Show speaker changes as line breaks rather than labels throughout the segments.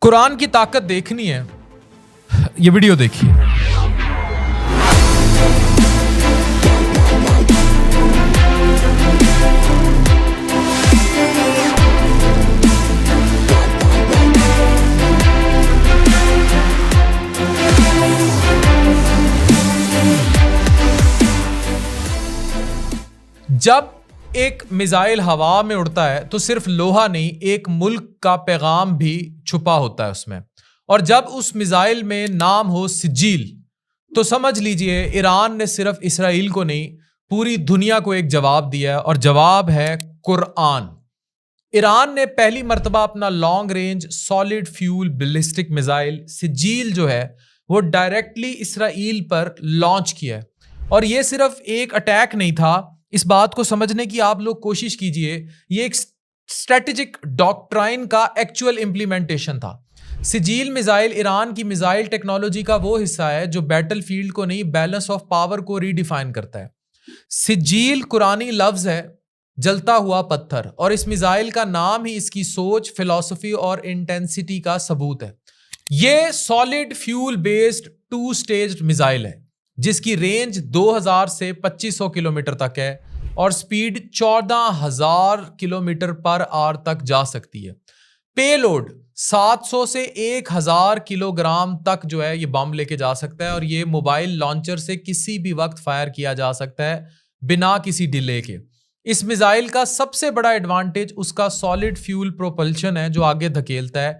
قرآن کی طاقت دیکھنی ہے، یہ ویڈیو دیکھیے۔ جب ایک میزائل ہوا میں اڑتا ہے تو صرف لوہا نہیں، ایک ملک کا پیغام بھی چھپا ہوتا ہے اس میں، اور جب اس میزائل میں نام ہو سجیل تو سمجھ لیجئے ایران نے صرف اسرائیل کو نہیں پوری دنیا کو ایک جواب دیا ہے، اور جواب ہے قرآن۔ ایران نے پہلی مرتبہ اپنا long range solid fuel ballistic missile Sejjil جو ہے وہ ڈائریکٹلی اسرائیل پر لانچ کیا ہے، اور یہ صرف ایک اٹیک نہیں تھا۔ اس بات کو سمجھنے کی آپ لوگ کوشش کیجئے، یہ ایک اسٹریٹجک ڈاکٹرائن کا ایکچوئل امپلیمنٹیشن تھا۔ سجیل میزائل ایران کی میزائل ٹیکنالوجی کا وہ حصہ ہے جو بیٹل فیلڈ کو نہیں، بیلنس آف پاور کو ری ڈیفائن کرتا ہے۔ سجیل قرآنی لفظ ہے، جلتا ہوا پتھر، اور اس میزائل کا نام ہی اس کی سوچ، فلسفی اور انٹینسٹی کا ثبوت ہے۔ یہ solid fuel based 2 staged missile ہے جس کی رینج 2000 سے 2500 کلومیٹر تک ہے اور سپیڈ 14000 کلومیٹر پر آور تک جا سکتی ہے۔ پے لوڈ 700 سے 1000 کلو گرام تک جو ہے یہ بم لے کے جا سکتا ہے، اور یہ موبائل لانچر سے کسی بھی وقت فائر کیا جا سکتا ہے بنا کسی ڈیلے کے۔ اس میزائل کا سب سے بڑا ایڈوانٹیج اس کا سالڈ فیول پروپلشن ہے جو آگے دھکیلتا ہے،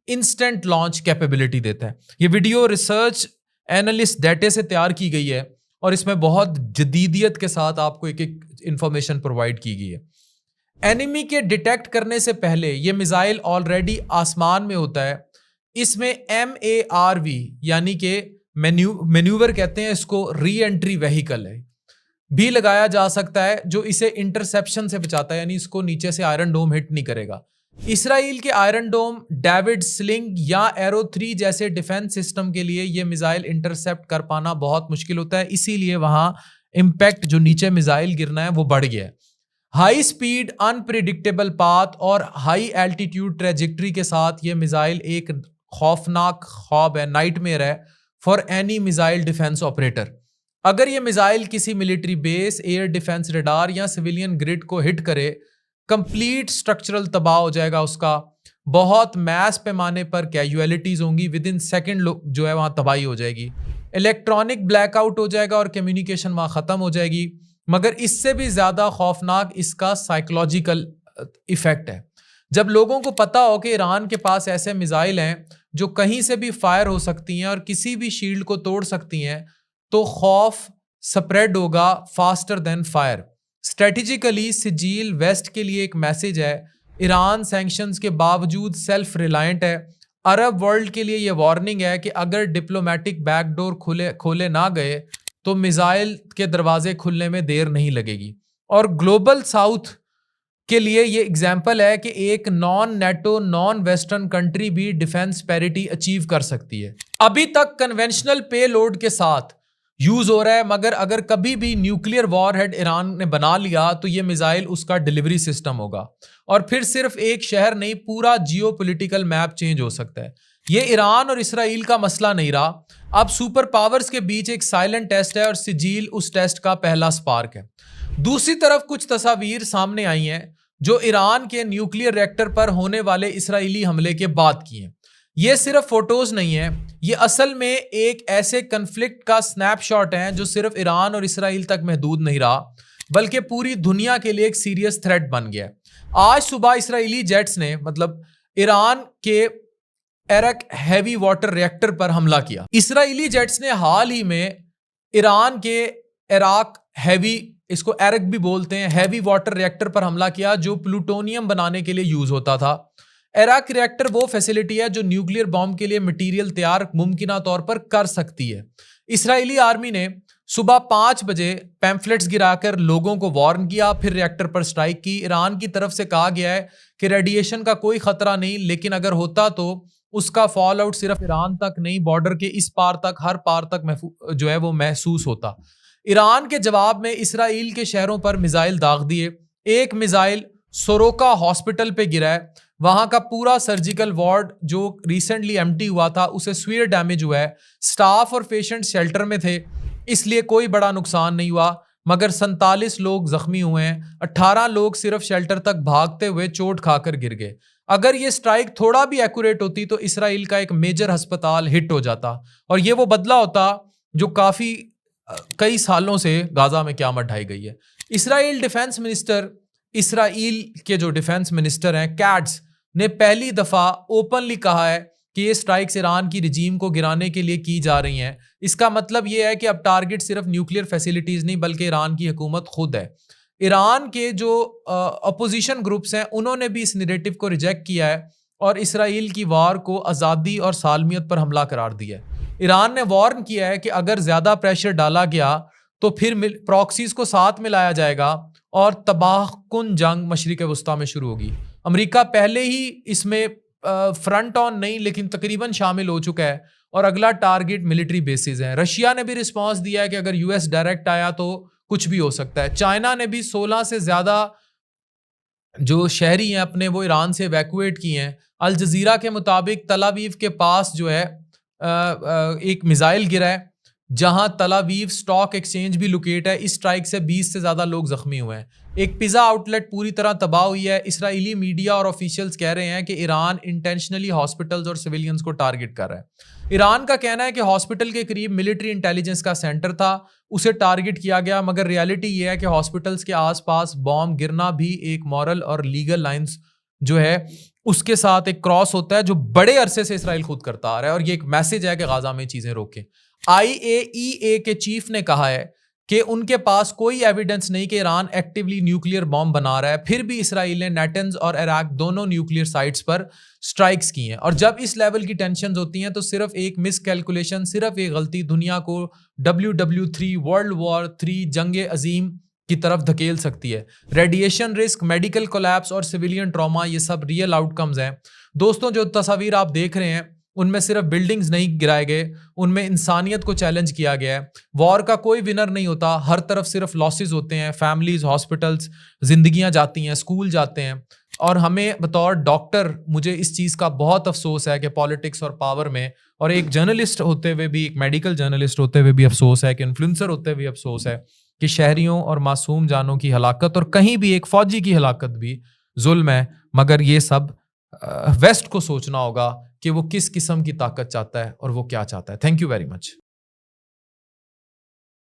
انسٹنٹ لانچ کیپیبلٹی دیتا ہے۔ یہ ویڈیو ریسرچ اینالسٹ ڈیٹے سے تیار کی گئی ہے اور اس میں بہت جدیدیت کے ساتھ آپ کو ایک انفارمیشن پرووائڈ کی گئی ہے۔ اینیمی کے ڈیٹیکٹ کرنے سے پہلے یہ میزائل آلریڈی آسمان میں ہوتا ہے، اس میں MARV یعنی کہ مینیور کہتے ہیں اس کو، ری انٹری وہیکل ہے، بھی لگایا جا سکتا ہے جو اسے انٹرسیپشن سے بچاتا ہے، یعنی اس کو نیچے سے آئرن ڈوم ہٹ نہیں کرے گا۔ اسرائیل کے آئرن ڈوم، ڈیوڈ سلنگ یا ایرو 3 جیسے ڈیفنس سسٹم کے لیے یہ میزائل انٹرسیپٹ کر پانا بہت مشکل ہوتا ہے، اسی لیے وہاں امپیکٹ جو نیچے میزائل گرنا ہے وہ بڑھ گیا ہے۔ ہائی سپیڈ، انپریڈکٹیبل پاتھ اور ہائی ایلٹیٹیوڈ ٹریجیکٹری کے ساتھ یہ میزائل ایک خوفناک خواب ہے، نائٹ میئر ہے for any missile defence operator. اگر یہ میزائل کسی ملٹری بیس، ایئر ڈیفنس ریڈار یا سویلین گرڈ کو ہٹ کرے، کمپلیٹ سٹرکچرل تباہ ہو جائے گا اس کا، بہت میس پیمانے پر کیجویلٹیز ہوں گی، ود ان سیکنڈ جو ہے وہاں تباہی ہو جائے گی، الیکٹرانک بلیک آؤٹ ہو جائے گا اور کمیونیکیشن وہاں ختم ہو جائے گی۔ مگر اس سے بھی زیادہ خوفناک اس کا سائیکولوجیکل ایفیکٹ ہے۔ جب لوگوں کو پتا ہو کہ ایران کے پاس ایسے میزائل ہیں جو کہیں سے بھی فائر ہو سکتی ہیں اور کسی بھی شیلڈ کو توڑ سکتی ہیں، تو خوف سپریڈ ہوگا faster than fire. Strategically Sejjil west کے لیے ایک میسج ہے، ایران سینکشنز کے باوجود سیلف ریلائنٹ ہے۔ عرب ورلڈ کے لیے یہ وارننگ ہے کہ اگر ڈپلومیٹک بیک ڈور کھولے نہ گئے تو میزائل کے دروازے کھلنے میں دیر نہیں لگے گی۔ اور گلوبل ساؤتھ کے لیے یہ اگزامپل ہے کہ ایک naan NATO, naan western country بھی ڈیفنس پیریٹی اچیو کر سکتی ہے۔ ابھی تک کنونشنل پے لوڈ کے ساتھ یوز ہو رہا ہے، مگر اگر کبھی بھی نیوکلیئر وار ہیڈ ایران نے بنا لیا تو یہ میزائل اس کا ڈیلیوری سسٹم ہوگا، اور پھر صرف ایک شہر نہیں، پورا جیو پولیٹیکل میپ چینج ہو سکتا ہے۔ یہ ایران اور اسرائیل کا مسئلہ نہیں رہا، اب سپر پاورز کے بیچ ایک سائلنٹ ٹیسٹ ہے، اور سجیل اس ٹیسٹ کا پہلا سپارک ہے۔ دوسری طرف کچھ تصاویر سامنے آئی ہیں جو ایران کے نیوکلیئر ریکٹر پر ہونے والے اسرائیلی حملے کے بعد کی ہیں۔ یہ صرف فوٹوز نہیں ہیں، یہ اصل میں ایک ایسے کنفلکٹ کا سنیپ شاٹ ہیں جو صرف ایران اور اسرائیل تک محدود نہیں رہا بلکہ پوری دنیا کے لیے ایک سیریس تھریٹ بن گیا ہے۔ آج صبح اسرائیلی جیٹس نے ایران کے ایرک ہیوی واٹر ریکٹر پر حملہ کیا۔ اسرائیلی جیٹس نے حال ہی میں ایران کے ایرک ہیوی، اس کو ایرک بھی بولتے ہیں، ہیوی واٹر ریکٹر پر حملہ کیا جو پلوٹونیم بنانے کے لیے یوز ہوتا تھا۔ ایرک ریکٹر وہ فیسلٹی ہے جو نیوکلیئر بم کے لیے مٹیریل تیار ممکنہ طور پر کر سکتی ہے۔ اسرائیلی آرمی نے صبح 5 بجے پیمفلٹس گرا کر لوگوں کو وارن کیا، پھر ریکٹر پر سٹرائک کی۔ ایران کی طرف سے کہا گیا ہے کہ ریڈیشن کا کوئی خطرہ نہیں، لیکن اگر ہوتا تو اس کا فال آؤٹ صرف ایران تک نہیں، بارڈر کے اس پار تک، ہر پار تک جو ہے وہ محسوس ہوتا۔ ایران کے جواب میں اسرائیل کے شہروں پر میزائل داغ دیے۔ ایک میزائل سوروکا ہاسپٹل پہ گرا ہے، وہاں کا پورا سرجیکل وارڈ جو ریسنٹلی ایمٹی ہوا تھا اسے سویئر ڈیمیج ہوا ہے. سٹاف اور پیشنٹ شیلٹر میں تھے اس لیے کوئی بڑا نقصان نہیں ہوا, مگر 47 لوگ زخمی ہوئے ہیں. 18 لوگ صرف شیلٹر تک بھاگتے ہوئے چوٹ کھا کر گر گئے. اگر یہ سٹرائک تھوڑا بھی ایکوریٹ ہوتی تو اسرائیل کا ایک میجر ہسپتال ہٹ ہو جاتا, اور یہ وہ بدلہ ہوتا جو کئی سالوں سے غزہ میں قیامت ڈھائی گئی ہے. اسرائیل کے جو ڈیفنس منسٹر ہیں کیٹس نے پہلی دفعہ اوپنلی کہا ہے کہ یہ سٹرائکس ایران کی رجیم کو گرانے کے لیے کی جا رہی ہیں. اس کا مطلب یہ ہے کہ اب ٹارگٹ صرف نیوکلیئر فیسلٹیز نہیں بلکہ ایران کی حکومت خود ہے. ایران کے جو اپوزیشن گروپس ہیں انہوں نے بھی اس نیریٹو کو ریجیکٹ کیا ہے اور اسرائیل کی وار کو آزادی اور سالمیت پر حملہ قرار دیا ہے. ایران نے وارن کیا ہے کہ اگر زیادہ پریشر ڈالا گیا تو پھر پراکسیز کو ساتھ ملایا جائے گا اور تباہ کن جنگ مشرق وسطیٰ میں شروع ہوگی. امریکہ پہلے ہی اس میں فرنٹ آن نہیں لیکن تقریباً شامل ہو چکا ہے اور اگلا ٹارگٹ ملٹری بیسز ہیں. رشیا نے بھی رسپانس دیا ہے کہ اگر US ڈائریکٹ آیا تو کچھ بھی ہو سکتا ہے. چائنا نے بھی 16 سے زیادہ جو شہری ہیں اپنے وہ ایران سے ایویکویٹ کیے ہیں. الجزیرہ کے مطابق تل اویو کے پاس جو ہے ایک میزائل گرا ہے جہاں تل اویو سٹاک ایکسچینج بھی لوکیٹ ہے. اس سٹرائک سے 20 سے زیادہ لوگ زخمی ہوئے ہیں. ایک پیزا آؤٹ لیٹ پوری طرح تباہ ہوئی ہے. اسرائیلی میڈیا اور آفیشیلز کہہ رہے ہیں کہ ایران انٹینشنلی ہاسپٹلز اور سویلینز کو ٹارگٹ کر رہا ہے. ایران کا کہنا ہے کہ ہاسپٹل کے قریب ملٹری انٹیلیجنس کا سینٹر تھا, اسے ٹارگٹ کیا گیا, مگر ریالٹی یہ ہے کہ ہاسپٹلز کے آس پاس بام گرنا بھی ایک مورل اور لیگل لائنز جو ہے اس کے ساتھ ایک کراس ہوتا ہے جو بڑے عرصے سے اسرائیل خود کرتا آ رہا ہے, اور یہ ایک میسج ہے کہ غزہ میں چیزیں روکیں. IAEA کے چیف نے کہا ہے کہ ان کے پاس کوئی ایویڈنس نہیں کہ ایران ایکٹیولی نیوکلیئر بام بنا رہا ہے, پھر بھی اسرائیل نے نیٹنز اور عراق دونوں نیوکلیئر سائٹس پر سٹرائکس کی ہیں. اور جب اس لیول کی ٹینشنز ہوتی ہیں تو صرف ایک مس کیلکولیشن, صرف ایک غلطی دنیا کو WW3 ورلڈ وار 3 جنگ عظیم کی طرف دھکیل سکتی ہے. ریڈیشن رسک, میڈیکل کولیپس اور سویلین ٹراما یہ سب ریئل آؤٹ کمز ہیں. دوستوں جو تصاویر آپ دیکھ رہے ہیں ان میں صرف بلڈنگز نہیں گرائے گئے, ان میں انسانیت کو چیلنج کیا گیا ہے. وار کا کوئی ونر نہیں ہوتا, ہر طرف صرف لاسز ہوتے ہیں, فیملیز, ہاسپٹلز, زندگیاں جاتی ہیں, اسکول جاتے ہیں. اور ہمیں بطور ڈاکٹر مجھے اس چیز کا بہت افسوس ہے کہ پالیٹکس اور پاور میں, اور ایک جرنلسٹ ہوتے ہوئے بھی, ایک میڈیکل جرنلسٹ ہوتے ہوئے بھی افسوس ہے, کہ انفلوئنسر ہوتے ہوئے افسوس ہے کہ شہریوں اور معصوم جانوں کی ہلاکت, اور کہیں بھی ایک فوجی کی ہلاکت بھی ظلم ہے. مگر یہ سب ویسٹ کو سوچنا ہوگا کہ وہ کس قسم کی طاقت چاہتا ہے اور وہ کیا چاہتا ہے. Thank you very much.